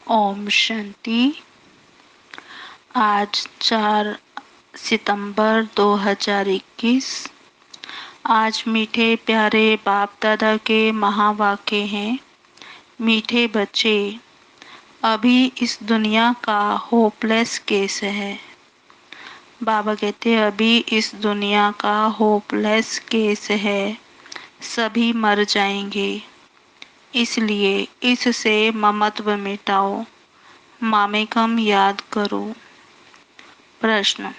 ओम शांति। आज 4 सितंबर 2021। आज मीठे प्यारे बाप दादा के महावाक्य हैं। मीठे बच्चे, अभी इस दुनिया का होपलेस केस है। बाबा कहते हैं अभी इस दुनिया का होपलेस केस है, सभी मर जाएंगे। इसलिए इससे ममत्व मिटाओ, मामेकम याद करो। प्रश्न,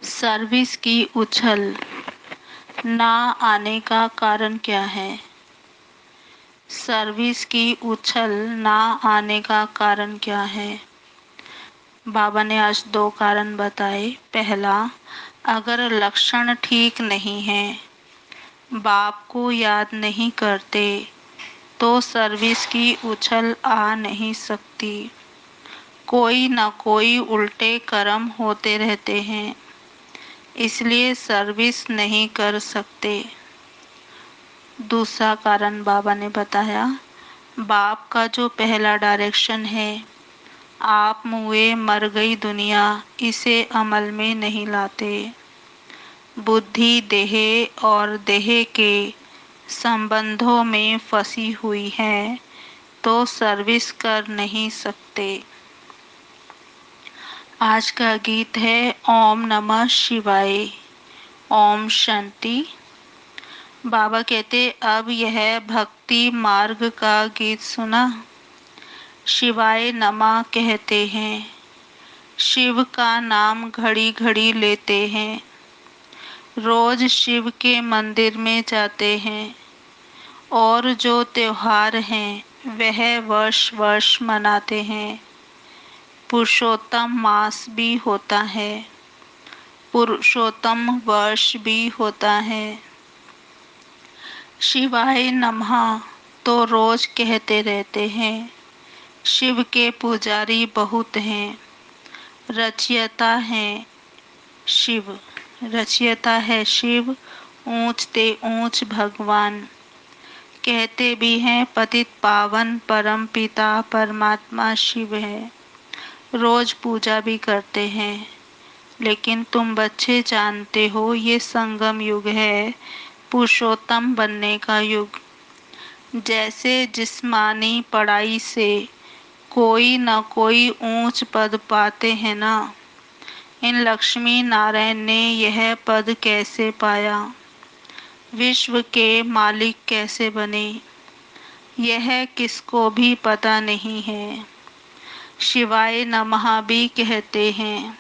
सर्विस की उछल ना आने का कारण क्या है? सर्विस की उछल ना आने का कारण क्या है? बाबा ने आज 2 कारण बताए। पहला, अगर लक्षण ठीक नहीं है, बाप को याद नहीं करते, तो सर्विस की उछल आ नहीं सकती। कोई न कोई उल्टे कर्म होते रहते हैं, इसलिए सर्विस नहीं कर सकते। दूसरा कारण बाबा ने बताया, बाप का जो पहला डायरेक्शन है, आप मुए मर गई दुनिया, इसे अमल में नहीं लाते। बुद्धि देह और देह के संबंधों में फंसी हुई है, तो सर्विस कर नहीं सकते। आज का गीत है ओम नमः शिवाय। ओम शांति। बाबा कहते अब यह भक्ति मार्ग का गीत सुना। शिवाय नमः कहते हैं, शिव का नाम घड़ी घड़ी लेते हैं, रोज शिव के मंदिर में जाते हैं, और जो त्योहार हैं वह वर्ष वर्ष मनाते हैं। पुरुषोत्तम मास भी होता है, पुरुषोत्तम वर्ष भी होता है। शिवाय नमः तो रोज कहते रहते हैं। शिव के पुजारी बहुत हैं, रचयिता हैं शिव, रचयिता है शिव, ऊंच ते ऊंच भगवान। कहते भी हैं पतित पावन परम पिता परमात्मा शिव है। रोज पूजा भी करते हैं, लेकिन तुम बच्चे जानते हो ये संगम युग है, पुरुषोत्तम बनने का युग। जैसे जिस्मानी पढ़ाई से कोई न कोई ऊंच पद पाते हैं ना, इन लक्ष्मी नारायण ने यह पद कैसे पाया, विश्व के मालिक कैसे बने, यह किसको भी पता नहीं है। शिवाय नमः भी कहते हैं।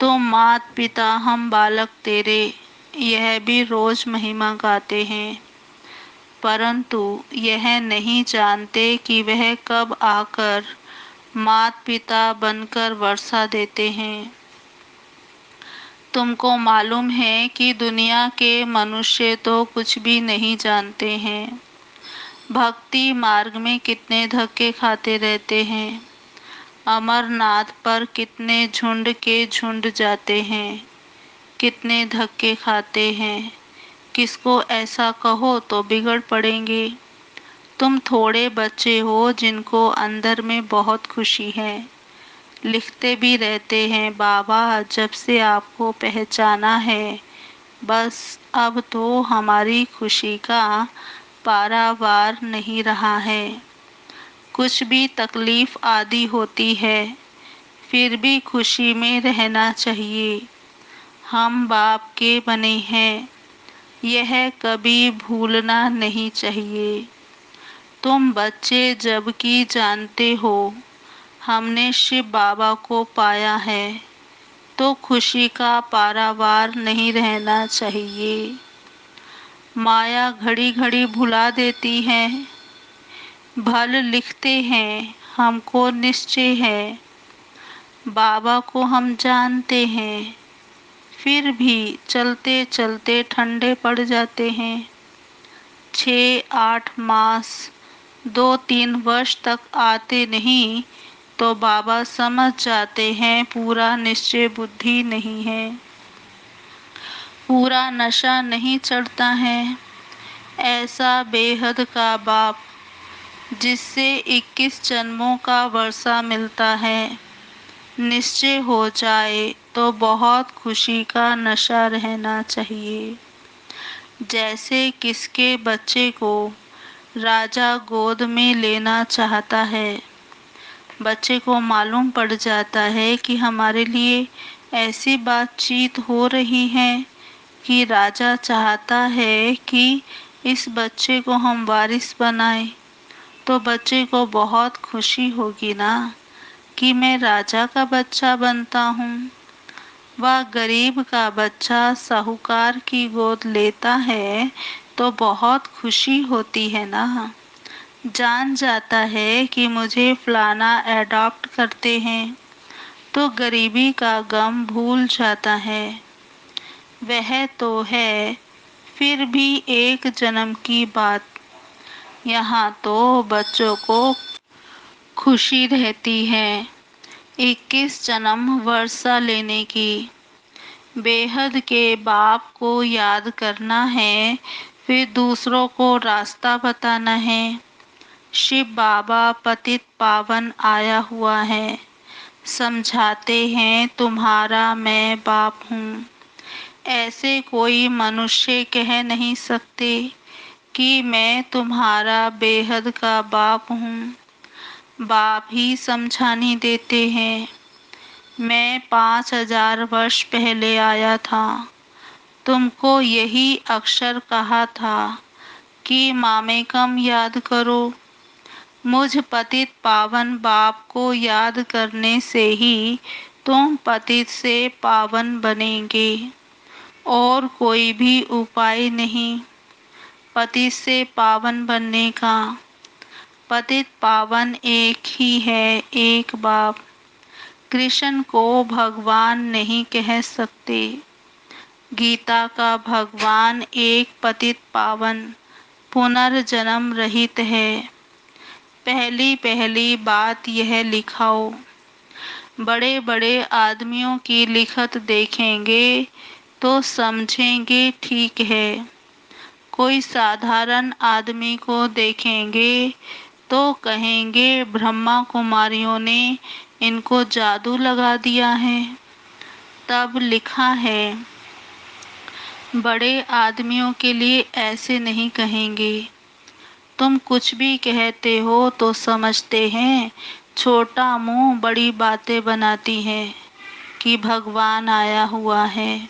तो मात पिता हम बालक तेरे, यह भी रोज महिमा गाते हैं, परंतु यह नहीं जानते कि वह कब आकर मात पिता बनकर वर्षा देते हैं। तुमको मालूम है कि दुनिया के मनुष्य तो कुछ भी नहीं जानते हैं। भक्ति मार्ग में कितने धक्के खाते रहते हैं। अमरनाथ पर कितने झुंड के झुंड जाते हैं, कितने धक्के खाते हैं। किसको ऐसा कहो तो बिगड़ पड़ेंगे। तुम थोड़े बच्चे हो जिनको अंदर में बहुत खुशी है, लिखते भी रहते हैं बाबा जब से आपको पहचाना है, बस अब तो हमारी खुशी का पारावार नहीं रहा है। कुछ भी तकलीफ आदि होती है, फिर भी खुशी में रहना चाहिए। हम बाप के बने हैं, यह कभी भूलना नहीं चाहिए। तुम बच्चे जबकि जानते हो हमने शिव बाबा को पाया है, तो खुशी का पारावार नहीं रहना चाहिए। माया घड़ी घड़ी भुला देती है। भल लिखते हैं हमको निश्चय है, बाबा को हम जानते हैं, फिर भी चलते चलते ठंडे पड़ जाते हैं। 6-8 मास 2-3 वर्ष तक आते नहीं, तो बाबा समझ जाते हैं पूरा निश्चय बुद्धि नहीं है, पूरा नशा नहीं चढ़ता है। ऐसा बेहद का बाप जिससे 21 जन्मों का वर्षा मिलता है। निश्चय हो जाए तो बहुत खुशी का नशा रहना चाहिए। जैसे किसके बच्चे को राजा गोद में लेना चाहता है। बच्चे को मालूम पड़ जाता है कि हमारे लिए ऐसी बातचीत हो रही है कि राजा चाहता है कि इस बच्चे को हम वारिस बनाएं, तो बच्चे को बहुत खुशी होगी ना कि मैं राजा का बच्चा बनता हूँ। वह गरीब का बच्चा साहूकार की गोद लेता है तो बहुत खुशी होती है ना। जान जाता है कि मुझे फलाना एडॉप्ट करते हैं तो गरीबी का गम भूल जाता है। वह तो है, फिर भी एक जन्म की बात। यहाँ तो बच्चों को खुशी रहती है 21 जन्म वर्षा लेने की। बेहद के बाप को याद करना है, फिर दूसरों को रास्ता बताना है। शिव बाबा पतित पावन आया हुआ है, समझाते हैं तुम्हारा मैं बाप हूँ। ऐसे कोई मनुष्य कह नहीं सकते कि मैं तुम्हारा बेहद का बाप हूँ। बाप ही समझानी देते हैं। मैं 5000 वर्ष पहले आया था, तुमको यही अक्षर कहा था कि मामेकम याद करो। मुझ पतित पावन बाप को याद करने से ही तुम पतित से पावन बनेंगे, और कोई भी उपाय नहीं पतित से पावन बनने का। पतित पावन एक ही है, एक बाप। कृष्ण को भगवान नहीं कह सकते। गीता का भगवान एक पतित पावन पुनर्जन्म रहित है। पहली पहली बात यह लिखाओ। बड़े बड़े आदमियों की लिखत देखेंगे तो समझेंगे ठीक है। कोई साधारण आदमी को देखेंगे तो कहेंगे ब्रह्मा कुमारियों ने इनको जादू लगा दिया है। तब लिखा है, बड़े आदमियों के लिए ऐसे नहीं कहेंगे। तुम कुछ भी कहते हो तो समझते हैं छोटा मुंह बड़ी बातें बनाती है कि भगवान आया हुआ है।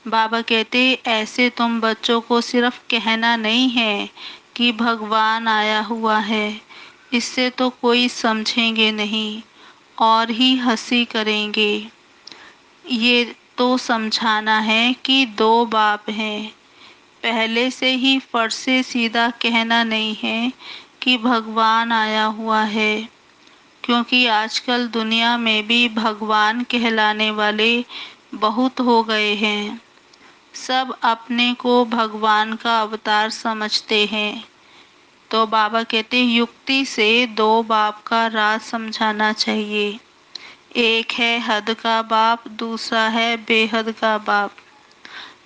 बाबा कहते ऐसे तुम बच्चों को सिर्फ कहना नहीं है कि भगवान आया हुआ है, इससे तो कोई समझेंगे नहीं और ही हंसी करेंगे। ये तो समझाना है कि दो बाप हैं। पहले से ही फर्ज से सीधा कहना नहीं है कि भगवान आया हुआ है, क्योंकि आजकल दुनिया में भी भगवान कहलाने वाले बहुत हो गए हैं। सब अपने को भगवान का अवतार समझते हैं। तो बाबा कहते हैं युक्ति से दो बाप का राज समझाना चाहिए। एक है हद का बाप, दूसरा है बेहद का बाप।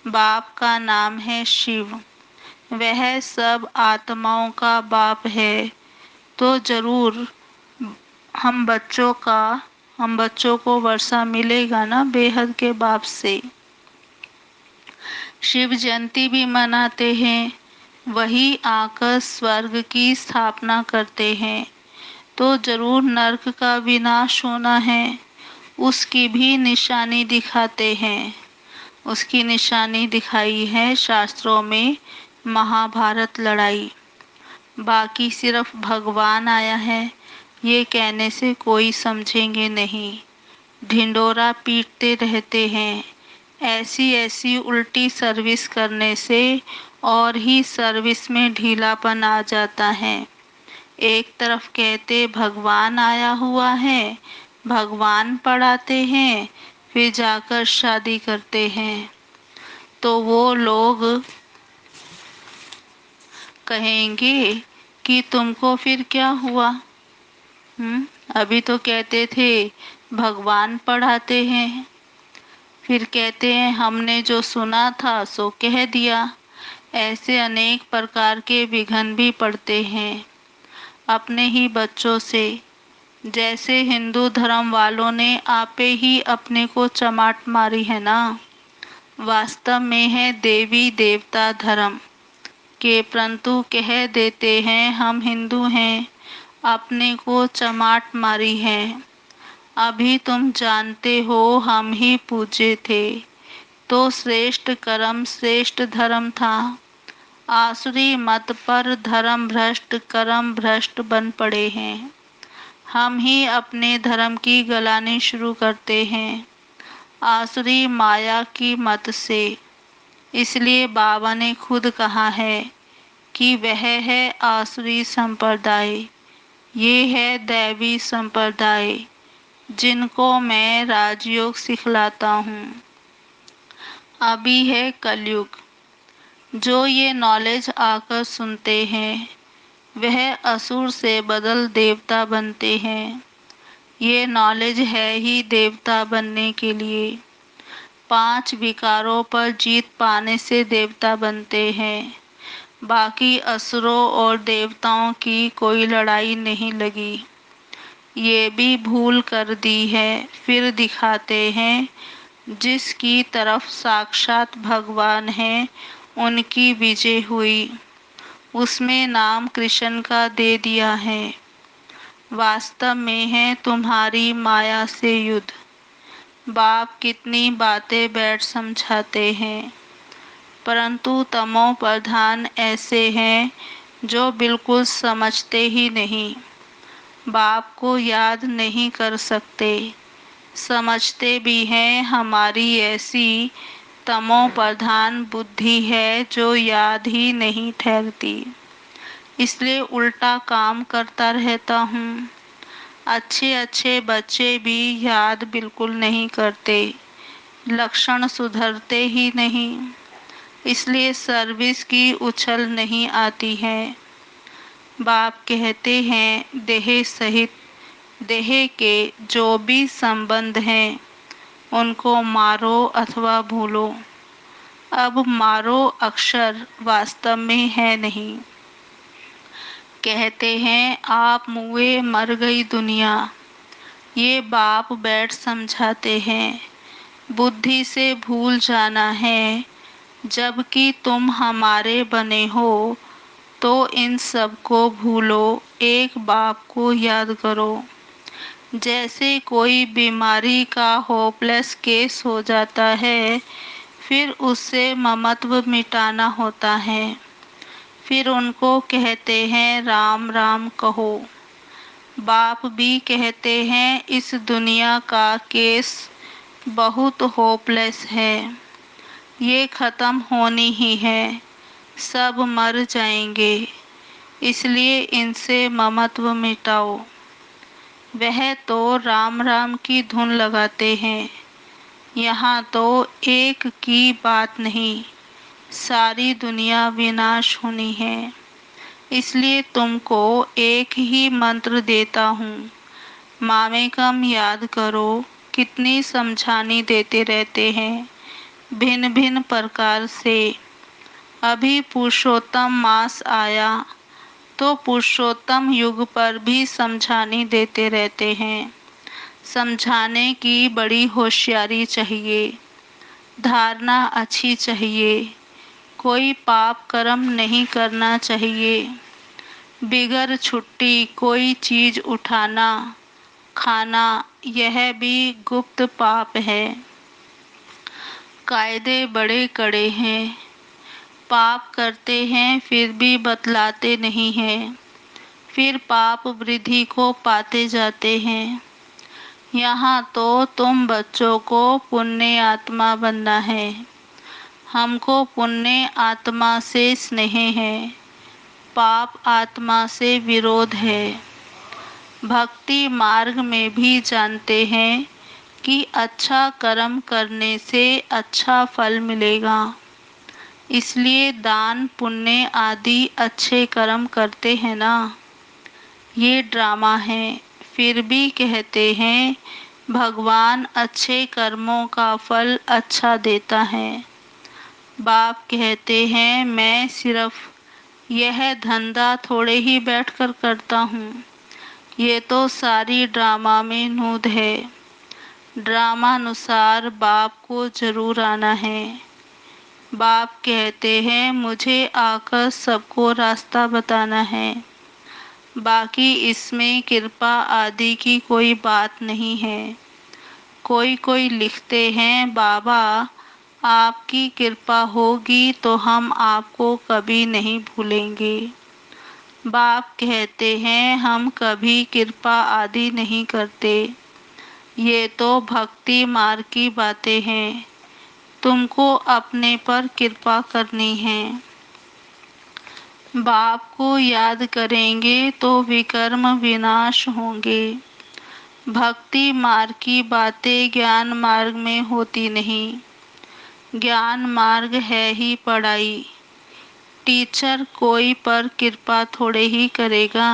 बाप का नाम है शिव, वह सब आत्माओं का बाप है। तो जरूर हम बच्चों का हम बच्चों को वर्षा मिलेगा ना बेहद के बाप से। शिव जयंती भी मनाते हैं, वही आकर स्वर्ग की स्थापना करते हैं। तो जरूर नरक का विनाश होना है, उसकी भी निशानी दिखाते हैं। उसकी निशानी दिखाई है शास्त्रों में, महाभारत लड़ाई। बाकी सिर्फ भगवान आया है ये कहने से कोई समझेंगे नहीं। ढिंडोरा पीटते रहते हैं। ऐसी ऐसी उल्टी सर्विस करने से और ही सर्विस में ढीलापन आ जाता है। एक तरफ कहते भगवान आया हुआ है, भगवान पढ़ाते हैं, फिर जाकर शादी करते हैं। तो वो लोग कहेंगे कि तुमको फिर क्या हुआ? अभी तो कहते थे भगवान पढ़ाते हैं, फिर कहते हैं हमने जो सुना था सो कह दिया। ऐसे अनेक प्रकार के विघ्न भी पड़ते हैं। अपने ही बच्चों से, जैसे हिंदू धर्म वालों ने आपे ही अपने को चमाट मारी है ना। वास्तव में है देवी देवता धर्म के, परंतु कह देते हैं हम हिंदू हैं, अपने को चमाट मारी है। अभी तुम जानते हो हम ही पूजे थे, तो श्रेष्ठ कर्म श्रेष्ठ धर्म था। आसुरी मत पर धर्म भ्रष्ट कर्म भ्रष्ट बन पड़े हैं। हम ही अपने धर्म की गलानी शुरू करते हैं आसुरी माया की मत से। इसलिए बाबा ने खुद कहा है कि वह है आसुरी संप्रदाय, ये है दैवी संप्रदाय, जिनको मैं राजयोग सिखलाता हूँ। अभी है कलयुग। जो ये नॉलेज आकर सुनते हैं वह असुर से बदल देवता बनते हैं। ये नॉलेज है ही देवता बनने के लिए। 5 विकारों पर जीत पाने से देवता बनते हैं। बाकी असुरों और देवताओं की कोई लड़ाई नहीं लगी। ये भी भूल कर दी है, फिर दिखाते हैं जिसकी तरफ साक्षात भगवान है उनकी विजय हुई, उसमें नाम कृष्ण का दे दिया है। वास्तव में है तुम्हारी माया से युद्ध। बाप कितनी बातें बैठ समझाते हैं, परंतु तमो प्रधान ऐसे हैं जो बिल्कुल समझते ही नहीं, बाप को याद नहीं कर सकते। समझते भी हैं हमारी ऐसी तमो प्रधान बुद्धि है जो याद ही नहीं ठहरती, इसलिए उल्टा काम करता रहता हूँ। अच्छे अच्छे बच्चे भी याद बिल्कुल नहीं करते, लक्षण सुधरते ही नहीं, इसलिए सर्विस की उछल नहीं आती है। बाप कहते हैं देह सहित देह के जो भी संबंध हैं उनको मारो अथवा भूलो। अब मारो अक्षर वास्तव में है नहीं। कहते हैं आप मुए मर गई दुनिया, ये बाप बैठ समझाते हैं। बुद्धि से भूल जाना है, जबकि तुम हमारे बने हो, तो इन सब को भूलो, एक बाप को याद करो। जैसे कोई बीमारी का होपलेस केस हो जाता है, फिर उससे ममत्व मिटाना होता है। फिर उनको कहते हैं राम राम कहो। बाप भी कहते हैं इस दुनिया का केस बहुत होपलेस है, ये ख़त्म होनी ही है, सब मर जाएंगे, इसलिए इनसे ममत्व मिटाओ। वह तो राम राम की धुन लगाते हैं, यहाँ तो एक की बात नहीं, सारी दुनिया विनाश होनी है। इसलिए तुमको एक ही मंत्र देता हूँ, मामेकम याद करो। कितनी समझानी देते रहते हैं भिन्न भिन्न प्रकार से। अभी पुरुषोत्तम मास आया तो पुरुषोत्तम युग पर भी समझानी देते रहते हैं। समझाने की बड़ी होशियारी चाहिए, धारणा अच्छी चाहिए, कोई पाप कर्म नहीं करना चाहिए। बिगर छुट्टी कोई चीज उठाना खाना, यह भी गुप्त पाप है। कायदे बड़े कड़े हैं, पाप करते हैं फिर भी बतलाते नहीं हैं, फिर पाप वृद्धि को पाते जाते हैं। यहाँ तो तुम बच्चों को पुण्य आत्मा बनना है, हमको पुण्य आत्मा से स्नेह है, पाप आत्मा से विरोध है। भक्ति मार्ग में भी जानते हैं कि अच्छा कर्म करने से अच्छा फल मिलेगा, इसलिए दान पुण्य आदि अच्छे कर्म करते हैं ना। ये ड्रामा है, फिर भी कहते हैं भगवान अच्छे कर्मों का फल अच्छा देता है। बाप कहते हैं मैं सिर्फ यह धंधा थोड़े ही बैठकर करता हूँ, ये तो सारी ड्रामा में नूद है। ड्रामानुसार बाप को जरूर आना है। बाप कहते हैं मुझे आकर सबको रास्ता बताना है। बाकी इसमें कृपा आदि की कोई बात नहीं है। कोई कोई लिखते हैं बाबा आपकी कृपा होगी तो हम आपको कभी नहीं भूलेंगे। बाप कहते हैं हम कभी कृपा आदि नहीं करते, ये तो भक्ति मार्ग की बातें हैं। तुमको अपने पर कृपा करनी है। बाप को याद करेंगे तो विकर्म विनाश होंगे। भक्ति मार्ग की बातें ज्ञान मार्ग में होती नहीं। ज्ञान मार्ग है ही पढ़ाई। टीचर कोई पर कृपा थोड़े ही करेगा।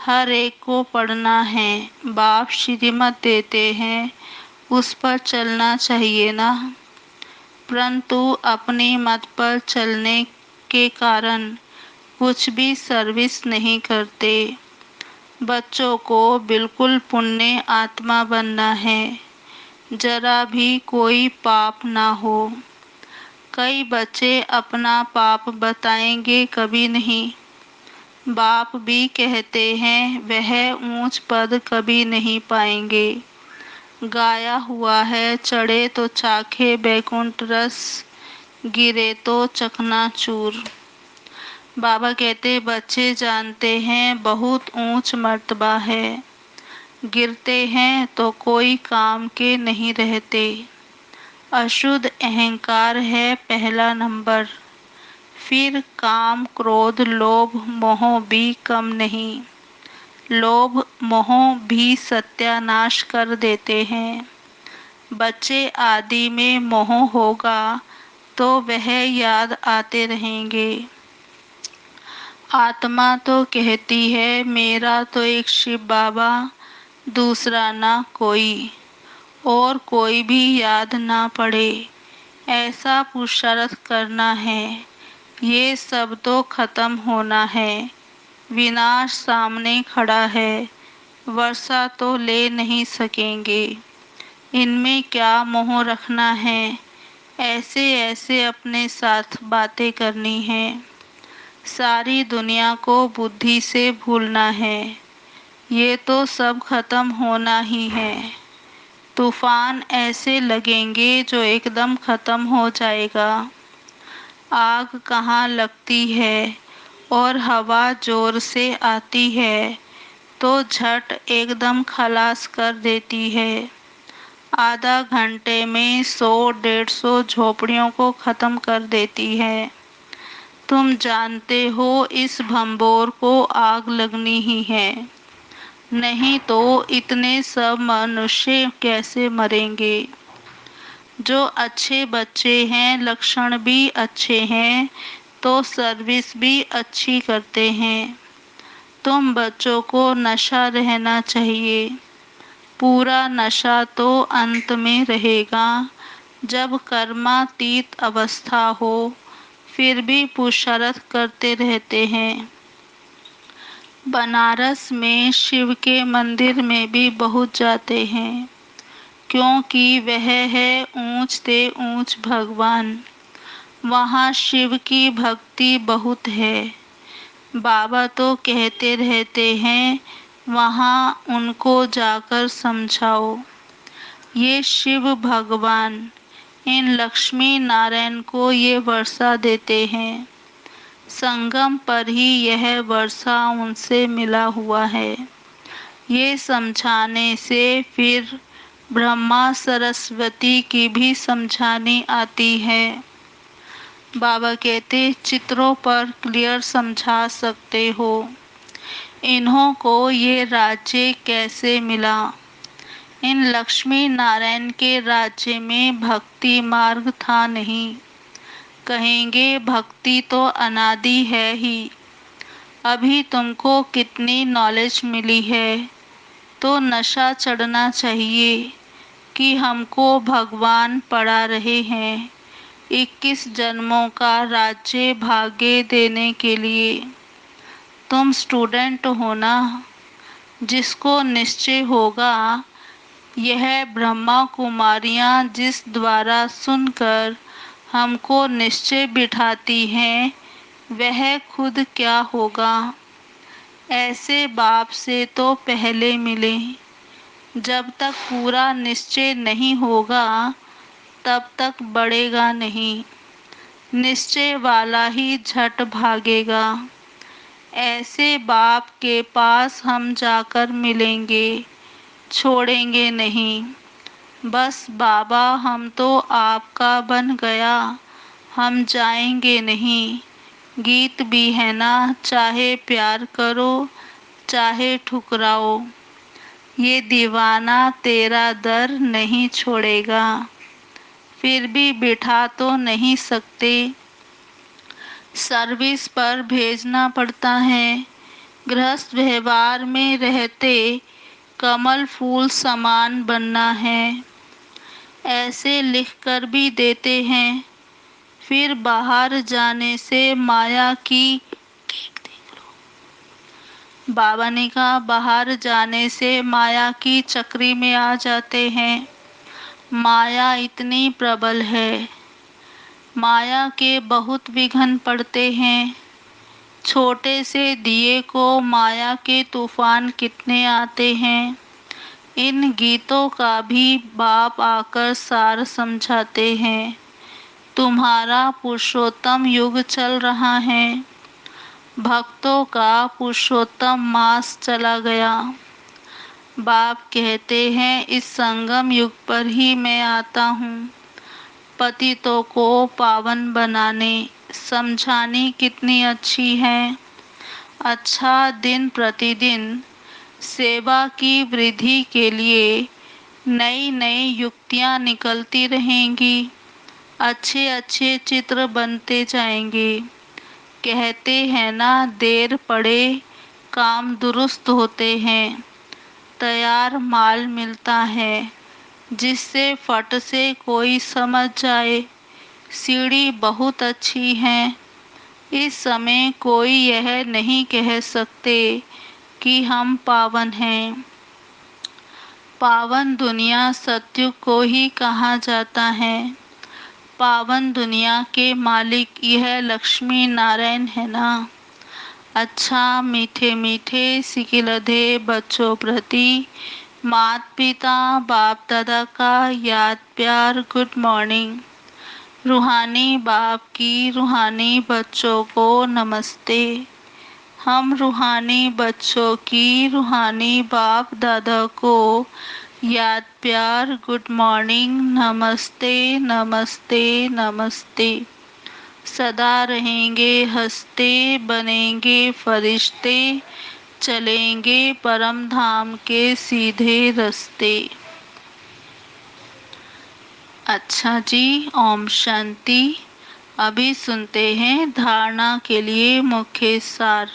हर एक को पढ़ना है। बाप श्रीमत देते हैं, उस पर चलना चाहिए ना। परंतु अपनी मत पर चलने के कारण कुछ भी सर्विस नहीं करते। बच्चों को बिल्कुल पुण्य आत्मा बनना है, जरा भी कोई पाप ना हो। कई बच्चे अपना पाप बताएंगे कभी नहीं। बाप भी कहते हैं वह ऊंच पद कभी नहीं पाएंगे। गाया हुआ है चढ़े तो चाखे बैकुंठ रस, गिरे तो चकनाचूर। बाबा कहते बच्चे जानते हैं बहुत ऊंच मर्तबा है, गिरते हैं तो कोई काम के नहीं रहते। अशुद्ध अहंकार है पहला नंबर, फिर काम क्रोध लोभ मोह भी कम नहीं। लोभ मोह भी सत्यानाश कर देते हैं। बच्चे आदि में मोह होगा तो वह याद आते रहेंगे। आत्मा तो कहती है मेरा तो एक शिव बाबा, दूसरा ना कोई, और कोई भी याद ना पड़े, ऐसा पुरुषार्थ करना है। ये सब तो खत्म होना है। विनाश सामने खड़ा है, वर्षा तो ले नहीं सकेंगे। इनमें क्या मोह रखना है। ऐसे ऐसे अपने साथ बातें करनी है। सारी दुनिया को बुद्धि से भूलना है। ये तो सब खत्म होना ही है। तूफान ऐसे लगेंगे जो एकदम खत्म हो जाएगा। आग कहाँ लगती है और हवा जोर से आती है तो झट एकदम खलास कर देती है। आधा घंटे में 100-150 झोपड़ियों को खत्म कर देती है। तुम जानते हो इस भंबोर को आग लगनी ही है, नहीं तो इतने सब मनुष्य कैसे मरेंगे। जो अच्छे बच्चे हैं, लक्षण भी अच्छे हैं तो सर्विस भी अच्छी करते हैं। तुम बच्चों को नशा रहना चाहिए। पूरा नशा तो अंत में रहेगा, जब कर्मातीत अवस्था हो, फिर भी पुरुषार्थ करते रहते हैं। बनारस में शिव के मंदिर में भी बहुत जाते हैं, क्योंकि वह है ऊंच से ऊंच भगवान। वहाँ शिव की भक्ति बहुत है। बाबा तो कहते रहते हैं वहाँ उनको जाकर समझाओ। ये शिव भगवान इन लक्ष्मी नारायण को ये वर्षा देते हैं। संगम पर ही यह वर्षा उनसे मिला हुआ है। ये समझाने से फिर ब्रह्मा सरस्वती की भी समझानी आती है। बाबा कहते चित्रों पर क्लियर समझा सकते हो। इन्हों को ये राज्य कैसे मिला। इन लक्ष्मी नारायण के राज्य में भक्ति मार्ग था नहीं। कहेंगे भक्ति तो अनादि है ही। अभी तुमको कितनी नॉलेज मिली है तो नशा चढ़ना चाहिए कि हमको भगवान पढ़ा रहे हैं, 21 जन्मों का राज्य भाग्य देने के लिए। तुम स्टूडेंट हो ना, जिसको निश्चय होगा यह ब्रह्मा कुमारियाँ जिस द्वारा सुनकर हमको निश्चय बिठाती हैं वह खुद क्या होगा। ऐसे बाप से तो पहले मिले। जब तक पूरा निश्चय नहीं होगा तब तक बढ़ेगा नहीं। निश्चय वाला ही झट भागेगा। ऐसे बाप के पास हम जाकर मिलेंगे, छोड़ेंगे नहीं। बस बाबा हम तो आपका बन गया, हम जाएंगे नहीं। गीत भी है ना, चाहे प्यार करो चाहे ठुकराओ, ये दीवाना तेरा दर नहीं छोड़ेगा। फिर भी बिठा तो नहीं सकते, सर्विस पर भेजना पड़ता है। गृहस्थ व्यवहार में रहते कमल फूल समान बनना है, ऐसे लिख कर भी देते हैं। फिर बाहर जाने से माया की, बाबा ने कहा बाहर जाने से माया की चक्री में आ जाते हैं। माया इतनी प्रबल है, माया के बहुत विघ्न पड़ते हैं। छोटे से दिए को माया के तूफान कितने आते हैं। इन गीतों का भी बाप आकर सार समझाते हैं। तुम्हारा पुरुषोत्तम युग चल रहा है, भक्तों का पुरुषोत्तम मास चला गया। बाप कहते हैं इस संगम युग पर ही मैं आता हूँ, पतितों को पावन बनाने। समझानी कितनी अच्छी है। अच्छा, दिन प्रतिदिन सेवा की वृद्धि के लिए नई नई युक्तियाँ निकलती रहेंगी। अच्छे अच्छे चित्र बनते जाएंगे। कहते हैं ना, देर पड़े काम दुरुस्त होते हैं। तैयार माल मिलता है जिससे फट से कोई समझ जाए सीढ़ी बहुत अच्छी है। इस समय कोई यह नहीं कह सकते कि हम पावन हैं। पावन दुनिया सत्युग को ही कहा जाता है। पावन दुनिया के मालिक यह लक्ष्मी नारायण है ना। अच्छा, मीठे मीठे सिकिलधे बच्चों प्रति माता पिता बाप दादा का याद प्यार गुड मॉर्निंग। रूहानी बाप की रूहानी बच्चों को नमस्ते। हम रूहानी बच्चों की रूहानी बाप दादा को याद प्यार गुड मॉर्निंग, नमस्ते नमस्ते नमस्ते। सदा रहेंगे हंसते, बनेंगे फरिश्ते, चलेंगे परम धाम के सीधे रास्ते। अच्छा जी, ओम शांति। अभी सुनते हैं धारणा के लिए मुख्य सार।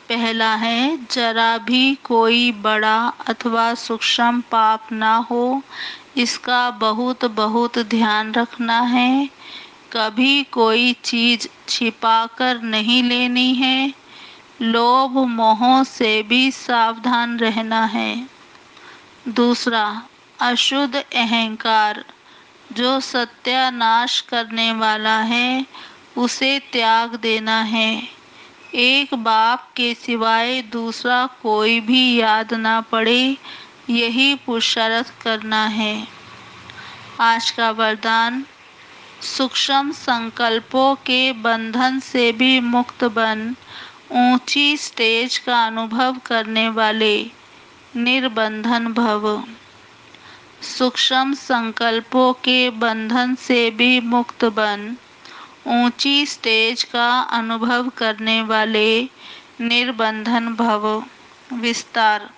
पहला है, जरा भी कोई बड़ा अथवा सूक्ष्म पाप ना हो, इसका बहुत बहुत ध्यान रखना है। कभी कोई चीज छिपा कर नहीं लेनी है। लोभ मोह से भी सावधान रहना है। दूसरा, अशुद्ध अहंकार जो सत्यानाश करने वाला है उसे त्याग देना है। एक बाप के सिवाय दूसरा कोई भी याद ना पड़े, यही पुरुषार्थ करना है। आज का वरदान, सूक्ष्म संकल्पों के बंधन से भी मुक्त बन ऊंची स्टेज का अनुभव करने वाले निर्बंधन भव। सूक्ष्म संकल्पों के बंधन से भी मुक्त बन ऊंची स्टेज का अनुभव करने वाले निर्बंधन भव। विस्तार,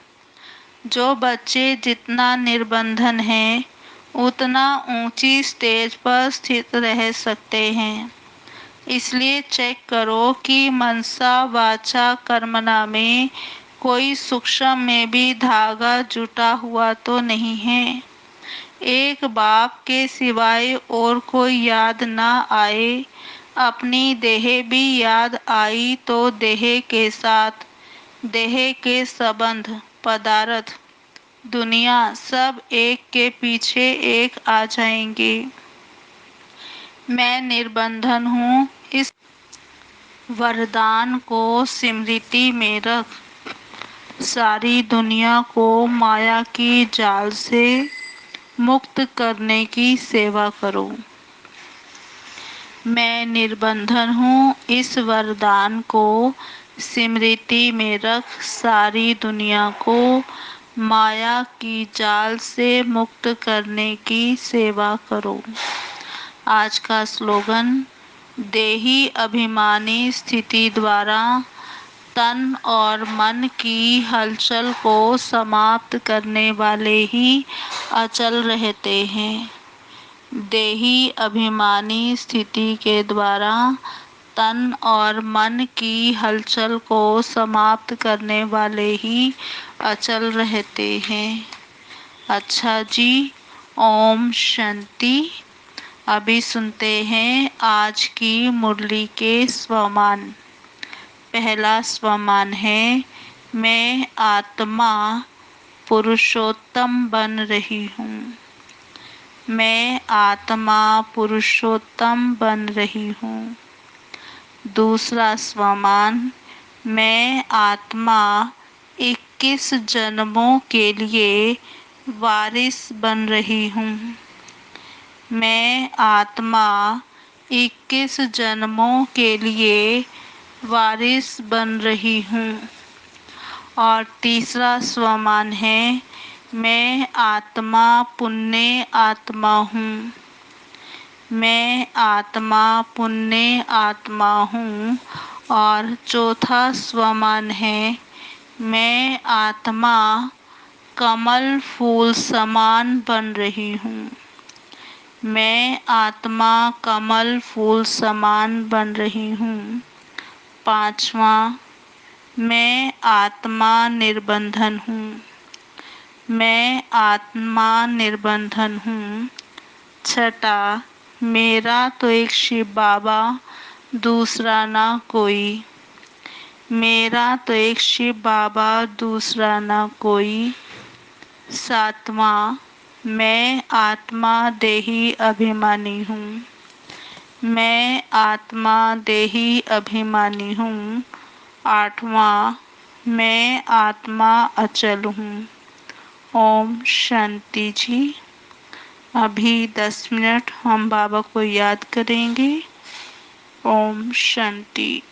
जो बच्चे जितना निर्बंधन है उतना ऊंची स्टेज पर स्थित रह सकते हैं। इसलिए चेक करो कि मनसा वाचा कर्मणा में कोई सूक्ष्म में भी धागा जुटा हुआ तो नहीं है। एक बाप के सिवाय और कोई याद ना आए, अपनी देह भी याद आई तो देह के साथ देह के संबंध, पदार्थ, दुनिया सब एक के पीछे एक आ जाएंगे। मैं निर्बंधन हूँ, इस वरदान को स्मृति में रख, सारी दुनिया को माया की जाल से मुक्त करने की सेवा करो। मैं निर्बंधन हूँ, इस वरदान को स्मृति में रख, सारी दुनिया को माया की जाल से मुक्त करने की सेवा करो। आज का स्लोगन, देही अभिमानी स्थिति द्वारा तन और मन की हलचल को समाप्त करने वाले ही अचल रहते हैं। देही अभिमानी स्थिति के द्वारा तन और मन की हलचल को समाप्त करने वाले ही अचल रहते हैं। अच्छा जी, ओम शांति। अभी सुनते हैं आज की मुरली के स्वमान। पहला स्वमान है, मैं आत्मा पुरुषोत्तम बन रही हूँ। मैं आत्मा पुरुषोत्तम बन रही हूँ। दूसरा स्वमान, मैं आत्मा 21 जन्मों के लिए वारिस बन रही हूँ। मैं आत्मा 21 जन्मों के लिए वारिस बन रही हूँ। और तीसरा स्वमान है, मैं आत्मा पुण्य आत्मा हूँ। मैं आत्मा पुण्य आत्मा हूँ। और चौथा स्वमान है, मैं आत्मा कमल फूल समान बन रही हूँ। मैं आत्मा कमल फूल समान बन रही हूँ। पांचवा, मैं आत्मा निर्बंधन हूँ। मैं आत्मा निर्बंधन हूँ। छठा, मेरा तो एक शिव बाबा, दूसरा ना कोई। मेरा तो एक शिव बाबा, दूसरा ना कोई। सातवां, मैं आत्मा देही अभिमानी हूँ। मैं आत्मा देही अभिमानी हूँ। आठवां, मैं आत्मा अचल हूँ। ओम शांति जी। अभी 10 मिनट हम बाबा को याद करेंगे। ओम शांति।